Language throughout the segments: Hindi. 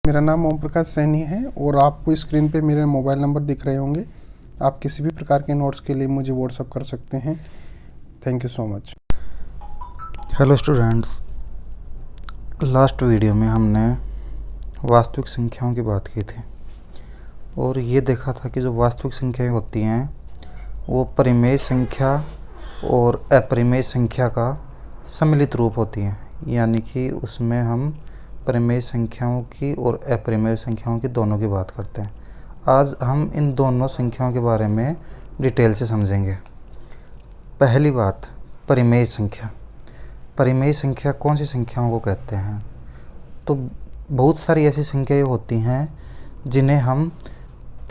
मेरा नाम ओम प्रकाश सैनी है और आपको स्क्रीन पे मेरे मोबाइल नंबर दिख रहे होंगे। आप किसी भी प्रकार के नोट्स के लिए मुझे व्हाट्सअप कर सकते हैं। Thank you so much. Hello students, last video में हमने वास्तविक संख्याओं की बात की थी और ये देखा था कि जो वास्तविक संख्याएं होती हैं वो परिमेय संख्या और अपरिमेय संख्या का सम्मिलित रूप होती हैं, यानी कि उसमें हम परिमेय संख्याओं की और अपरिमेय संख्याओं की दोनों की बात करते हैं। आज हम इन दोनों संख्याओं के बारे में डिटेल से समझेंगे। पहली बात, परिमेय संख्या। परिमेय संख्या कौन सी संख्याओं को कहते हैं? तो बहुत सारी ऐसी संख्याएं होती हैं जिन्हें हम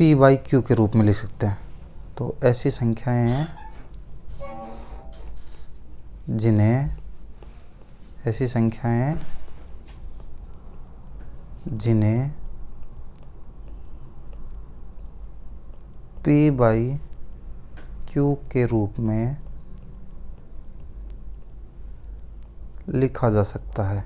p बाई क्यू के रूप में लिख सकते हैं। तो ऐसी संख्याएं हैं जिन्हें p बाई क्यू के रूप में लिखा जा सकता है।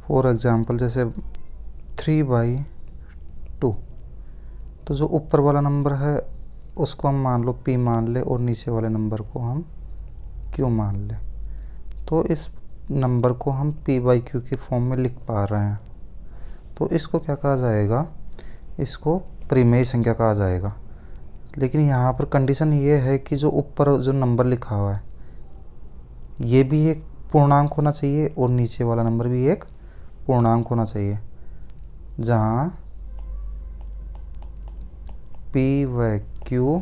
फॉर एग्जाम्पल जैसे 3/2, तो जो ऊपर वाला नंबर है उसको हम मान लो p मान ले और नीचे वाले नंबर को हम q मान ले, तो इस नंबर को हम p बाई क्यू की फॉर्म में लिख पा रहे हैं। तो इसको क्या कहा जाएगा? इसको परिमेय संख्या कहा जाएगा। लेकिन यहाँ पर कंडीशन ये है कि जो ऊपर जो नंबर लिखा हुआ है ये भी एक पूर्णांक होना चाहिए और नीचे वाला नंबर भी एक पूर्णांक होना चाहिए, जहाँ p व q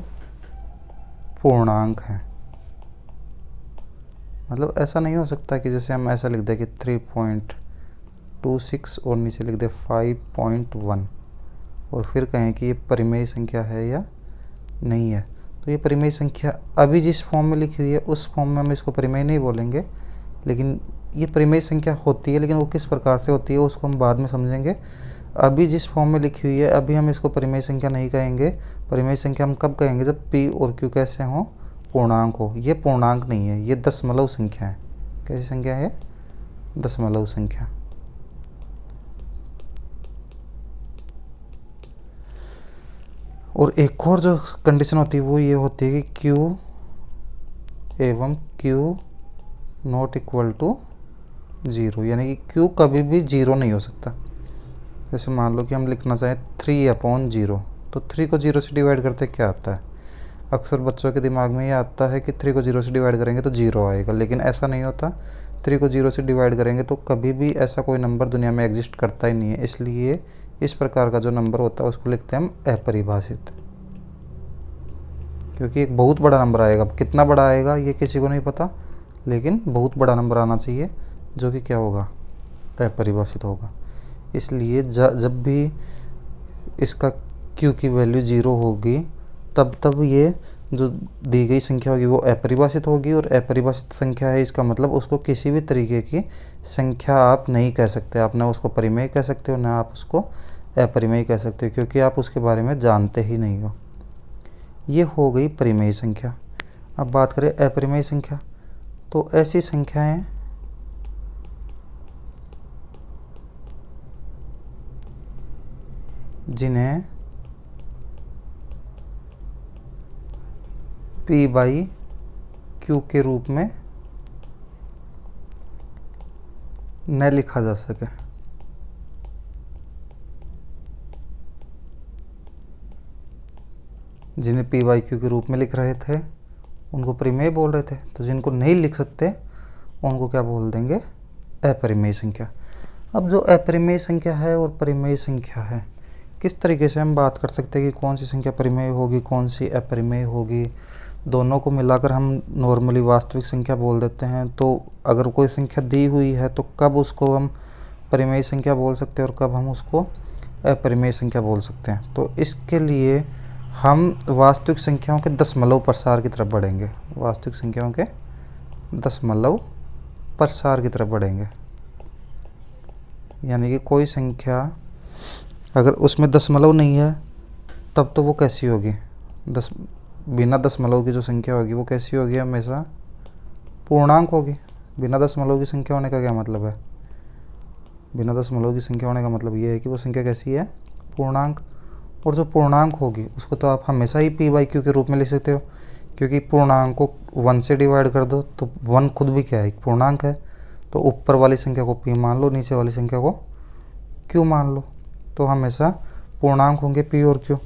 पूर्णांक हैं। मतलब ऐसा नहीं हो सकता कि जैसे हम ऐसा लिख दें कि 3.26 और नीचे लिख दें 5.1 और फिर कहें कि ये परिमेय संख्या है या नहीं है। तो ये परिमेय संख्या अभी जिस फॉर्म में लिखी हुई है उस फॉर्म में हम इसको परिमेय नहीं बोलेंगे, लेकिन ये परिमेय संख्या होती है। लेकिन वो किस प्रकार से होती है उसको हम बाद में समझेंगे। अभी जिस फॉर्म में लिखी हुई है अभी हम इसको परिमेय संख्या नहीं कहेंगे। परिमेय संख्या हम कब कहेंगे? जब p और q कैसे हों? पूर्णांक हो। ये पूर्णांक नहीं है, ये दशमलव संख्या है। कैसी संख्या है? दशमलव संख्या। और एक और जो कंडीशन होती है वो ये होती है कि q एवं q नॉट इक्वल टू 0, यानी कि q कभी भी 0 नहीं हो सकता। जैसे मान लो कि हम लिखना चाहें 3/0, तो 3 को 0 से डिवाइड करते क्या आता है? अक्सर बच्चों के दिमाग में ये आता है कि 3 को 0 से डिवाइड करेंगे तो 0 आएगा, लेकिन ऐसा नहीं होता। 3 को 0 से डिवाइड करेंगे तो कभी भी ऐसा कोई नंबर दुनिया में एग्जिस्ट करता ही नहीं है। इसलिए इस प्रकार का जो नंबर होता है उसको लिखते हैं हम अपरिभाषित, क्योंकि एक बहुत बड़ा नंबर आएगा। कितना बड़ा आएगा ये किसी को नहीं पता, लेकिन बहुत बड़ा नंबर आना चाहिए जो कि क्या होगा? अपरिभाषित होगा। इसलिए जब भी इसका q की वैल्यू 0 होगी तब ये जो दी गई संख्या होगी वो अपरिभाषित होगी। और अपरिभाषित संख्या है, इसका मतलब उसको किसी भी तरीके की संख्या आप नहीं कह सकते। आप ना उसको परिमेय कह सकते हो ना आप उसको अपरिमेय कह सकते हो, क्योंकि आप उसके बारे में जानते ही नहीं हो। ये हो गई परिमेय संख्या। अब बात करें अपरिमेय संख्या। तो ऐसी संख्याएं जिन्हें p बाई क्यू के रूप में न लिखा जा सके। जिन्हें p बाई क्यू के रूप में लिख रहे थे उनको परिमेय बोल रहे थे, तो जिनको नहीं लिख सकते उनको क्या बोल देंगे? अपरिमेय संख्या। अब जो अपरिमेय संख्या है और परिमेय संख्या है, किस तरीके से हम बात कर सकते हैं कि कौन सी संख्या परिमेय होगी कौन सी अपरिमेय होगी? दोनों को मिलाकर हम नॉर्मली वास्तविक संख्या बोल देते हैं। तो अगर कोई संख्या दी हुई है तो कब उसको हम परिमेय संख्या बोल सकते हैं और कब हम उसको अपरिमेय संख्या बोल सकते हैं? तो इसके लिए हम वास्तविक संख्याओं के दशमलव प्रसार की तरफ बढ़ेंगे। वास्तविक संख्याओं के दशमलव प्रसार की तरफ बढ़ेंगे, यानी कि कोई संख्या अगर उसमें दशमलव नहीं है तब तो वो कैसी होगी? बिना दशमलव की जो संख्या होगी वो कैसी होगी, हमेशा पूर्णांक होगी। बिना दशमलव की संख्या होने का क्या मतलब है, बिना दशमलव की संख्या होने का मतलब ये है कि वो संख्या कैसी है, पूर्णांक। और जो पूर्णांक होगी उसको तो आप हमेशा ही पी बाई क्यू के रूप में लिख सकते हो, क्योंकि पूर्णांक को 1 से डिवाइड कर दो तो 1 खुद भी क्या है, एक पूर्णांक है। तो ऊपर वाली संख्या को पी मान लो, नीचे वाली संख्या को क्यू मान लो, तो हमेशा पूर्णांक होंगे पी और क्यू।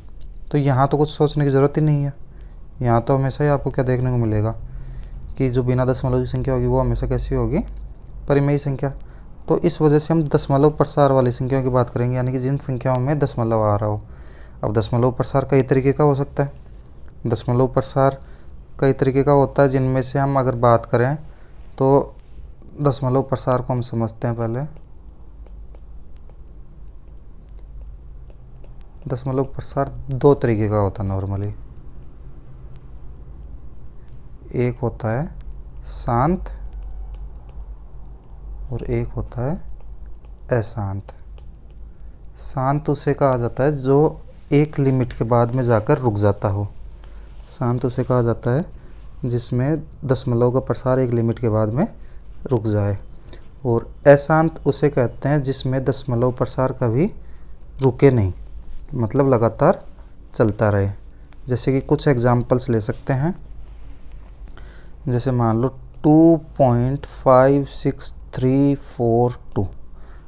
तो यहाँ तो कुछ सोचने की ज़रूरत ही नहीं है, यहाँ तो हमेशा ही आपको क्या देखने को मिलेगा कि जो बिना दशमलव की संख्या होगी वो हमेशा कैसी होगी, परिमेय संख्या। तो इस वजह से हम दशमलव प्रसार वाली संख्याओं की बात करेंगे, यानी कि जिन संख्याओं में दशमलव आ रहा हो। अब दशमलव प्रसार कई तरीके का हो सकता है, दशमलव प्रसार कई तरीके का होता है, जिनमें से हम अगर बात करें तो दशमलव प्रसार को हम समझते हैं पहले। दशमलव प्रसार 2 तरीके का होता है नॉर्मली, एक होता है शांत और एक होता है अशांत। शांत उसे कहा जाता है जो एक लिमिट के बाद में जाकर रुक जाता हो, शांत उसे कहा जाता है जिसमें दशमलव का प्रसार एक लिमिट के बाद में रुक जाए। और अशांत उसे कहते हैं जिसमें दशमलव प्रसार कभी रुके नहीं, मतलब लगातार चलता रहे। जैसे कि कुछ एग्जाम्पल्स ले सकते हैं, जैसे मान लो 2.56342।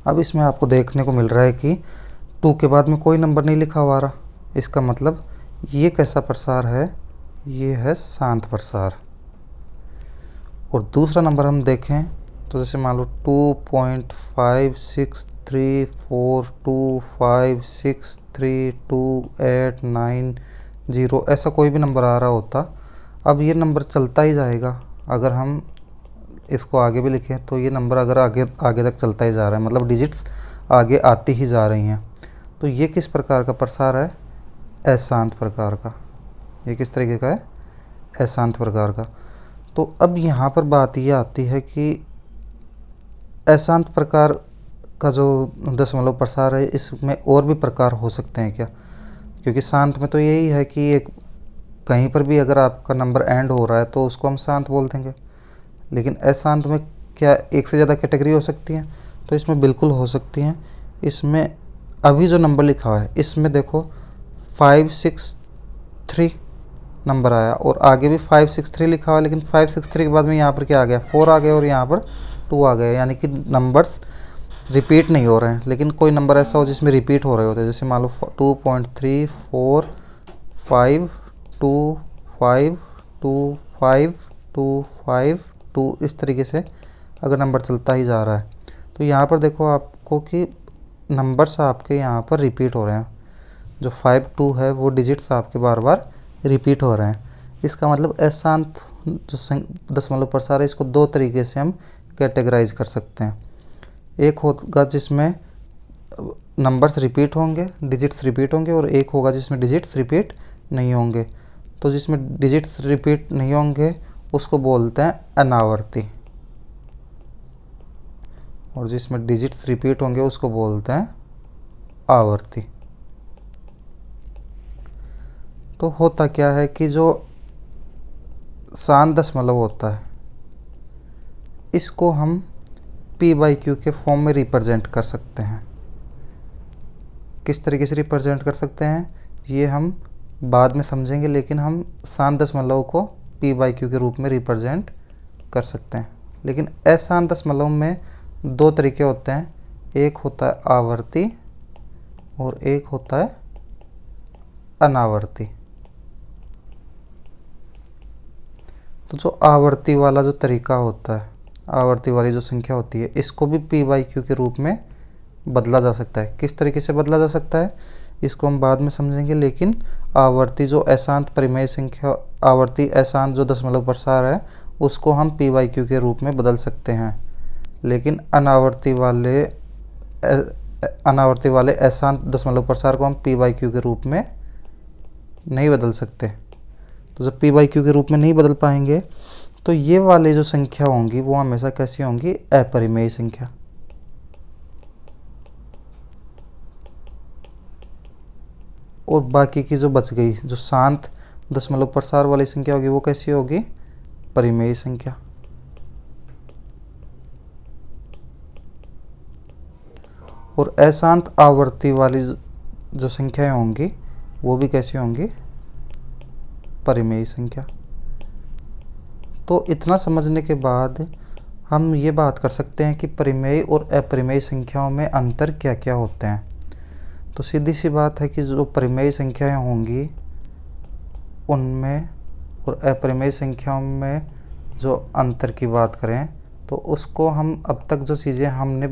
अब इसमें आपको देखने को मिल रहा है कि 2 के बाद में कोई नंबर नहीं लिखा हुआ रहा, इसका मतलब ये कैसा प्रसार है, ये है शांत प्रसार। और दूसरा नंबर हम देखें तो जैसे मान लो 2.56342563289 ऐसा कोई भी नंबर आ रहा होता। अब ये नंबर चलता ही जाएगा, अगर हम इसको आगे भी लिखें तो ये नंबर अगर आगे तक चलता ही जा रहा है, मतलब डिजिट्स आगे आती ही जा रही हैं। तो ये किस प्रकार का प्रसार है, अशांत प्रकार का। ये किस तरीके का है, अशांत प्रकार का। तो अब यहाँ पर बात ये आती है कि अशांत प्रकार का जो दशमलव प्रसार है इसमें और भी प्रकार हो सकते हैं क्या, क्योंकि शांत में तो यही है कि एक कहीं पर भी अगर आपका नंबर एंड हो रहा है तो उसको हम शांत बोल देंगे। लेकिन अशांत में क्या एक से ज़्यादा कैटेगरी हो सकती हैं, तो इसमें बिल्कुल हो सकती हैं। इसमें अभी जो नंबर लिखा हुआ है इसमें देखो 563 नंबर आया और आगे भी 563 लिखा हुआ है, लेकिन 563 के बाद में यहाँ पर क्या आ गया, 4 आ गया और यहाँ पर 2 आ गया, यानी कि नंबर्स रिपीट नहीं हो रहे हैं। लेकिन कोई नंबर ऐसा हो जिसमें रिपीट हो रहे होते हैं, जैसे मान लो 2.345252525 इस तरीके से अगर नंबर चलता ही जा रहा है तो यहाँ पर देखो आपको कि नंबर्स आपके यहाँ पर रिपीट हो रहे हैं। जो 52 है वो डिजिट्स आपके बार बार रिपीट हो रहे हैं। इसका मतलब अशांत जो दशमलव प्रसार है इसको 2 तरीके से हम कैटेगराइज कर सकते हैं। एक होगा जिसमें नंबर्स रिपीट होंगे, डिजिट्स रिपीट होंगे, और एक होगा जिसमें डिजिट्स रिपीट नहीं होंगे। तो जिसमें डिजिट्स रिपीट नहीं होंगे उसको बोलते हैं अनावर्ती, और जिसमें डिजिट्स रिपीट होंगे उसको बोलते हैं आवर्ती। तो होता क्या है कि जो शांत दशमलव होता है इसको हम पी बाई क्यू के फॉर्म में रिप्रेजेंट कर सकते हैं। किस तरीके से रिप्रेजेंट कर सकते हैं ये हम बाद में समझेंगे, लेकिन हम शांत दशमलव को पी बाई क्यू के रूप में रिप्रेजेंट कर सकते हैं। लेकिन अशांत दशमलव में 2 तरीके होते हैं, एक होता है आवर्ती और एक होता है अनावर्ती। तो जो आवर्ती वाला जो तरीका होता है, आवर्ती वाली जो संख्या होती है, इसको भी पी बाई क्यू के रूप में बदला जा सकता है। किस तरीके से बदला जा सकता है इसको हम बाद में समझेंगे, लेकिन आवर्ती जो अशांत परिमेय संख्या, आवर्ती अशांत जो दशमलव प्रसार है उसको हम पी बाई क्यू के रूप में बदल सकते हैं। लेकिन अनावर्ती वाले अशांत दशमलव प्रसार को हम पी बाई क्यू के रूप में नहीं बदल सकते। तो जब पी बाई क्यू के रूप में नहीं बदल पाएंगे तो ये वाली जो संख्या होंगी वो हमेशा कैसी होंगी, अपरिमेय संख्या। और बाकी की जो बच गई जो शांत दशमलव प्रसार वाली संख्या होगी वो कैसी होगी, परिमेय संख्या। और अशांत आवर्ती वाली जो संख्याएं होंगी वो भी कैसी होंगी, परिमेय संख्या। तो इतना समझने के बाद हम ये बात कर सकते हैं कि परिमेय और अपरिमेय संख्याओं में अंतर क्या क्या होते हैं। तो सीधी सी बात है कि जो परिमेय संख्याएं होंगी उनमें और अपरिमेय संख्याओं में जो अंतर की बात करें तो उसको हम अब तक जो चीज़ें हमने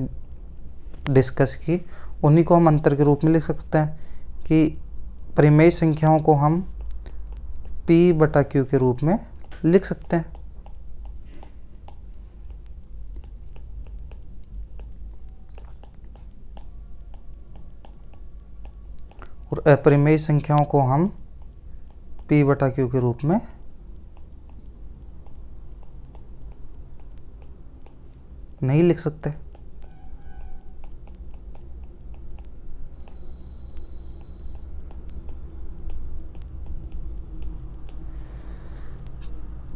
डिस्कस की उन्हीं को हम अंतर के रूप में लिख सकते हैं कि परिमेय संख्याओं को हम P/Q के रूप में लिख सकते हैं। और अपरिमेय संख्याओं को हम P/Q के रूप में नहीं लिख सकते।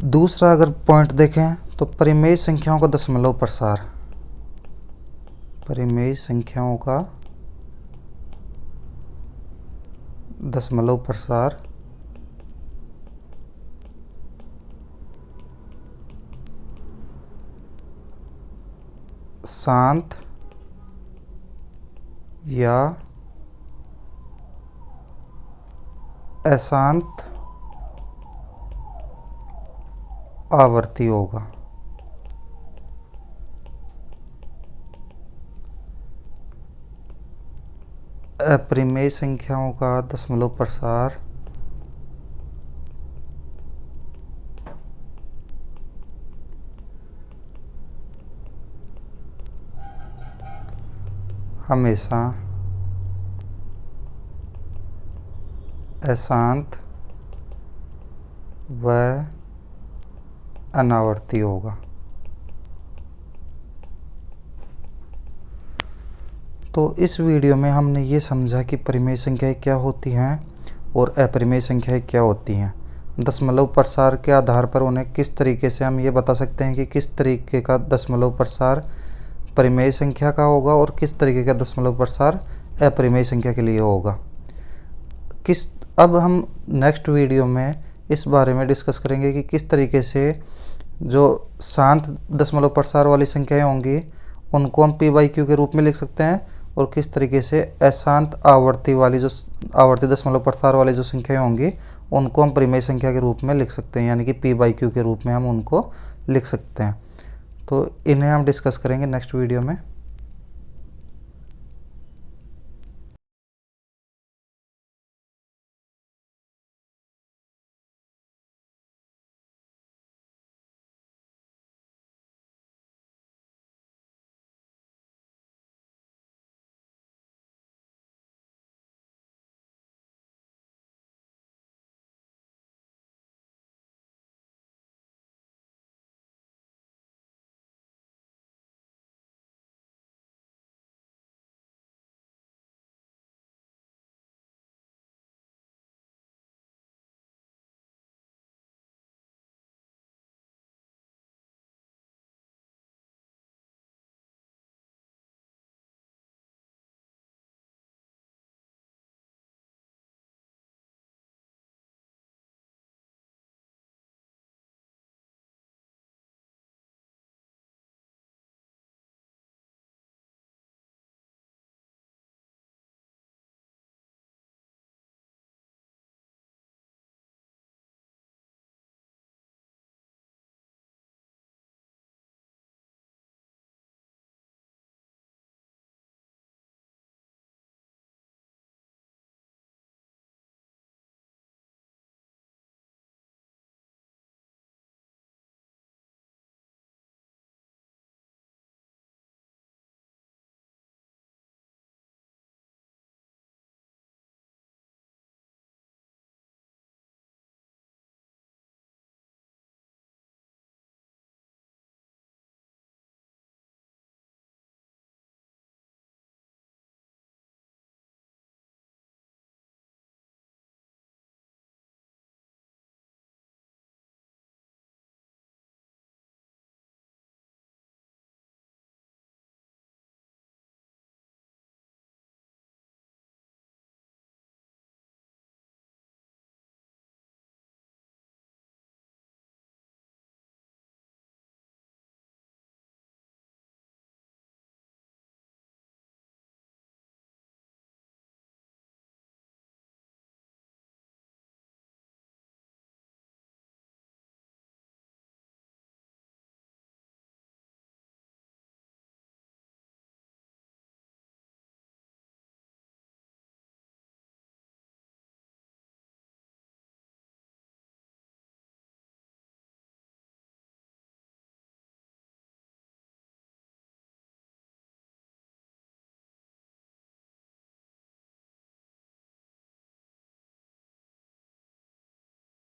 दूसरा अगर पॉइंट देखें तो परिमेय संख्याओं का दशमलव प्रसार, परिमेय संख्याओं का दशमलव प्रसार शांत या अशांत आवर्ती होगा। अपरिमेय संख्याओं का दशमलव प्रसार हमेशा अशांत व अनावर्ती होगा। तो इस वीडियो में हमने ये समझा कि परिमेय संख्याएं क्या होती हैं और अपरिमेय संख्याएं क्या होती हैं। दशमलव प्रसार के आधार पर उन्हें किस तरीके से हम ये बता सकते हैं कि किस तरीके का दशमलव प्रसार परिमेय संख्या का होगा और किस तरीके का दशमलव प्रसार अपरिमेय संख्या के लिए होगा। अब हम नेक्स्ट वीडियो में इस बारे में डिस्कस करेंगे कि किस तरीके से जो शांत दशमलव प्रसार वाली संख्याएं होंगी उनको हम P/Q के रूप में लिख सकते हैं और किस तरीके से अशांत आवर्ती वाली जो आवर्ती दशमलव प्रसार वाली जो संख्याएं होंगी उनको हम परिमेय संख्या के रूप में लिख सकते हैं, यानी कि P/Q के रूप में हम उनको लिख सकते हैं। तो इन्हें हम डिस्कस करेंगे नेक्स्ट वीडियो में।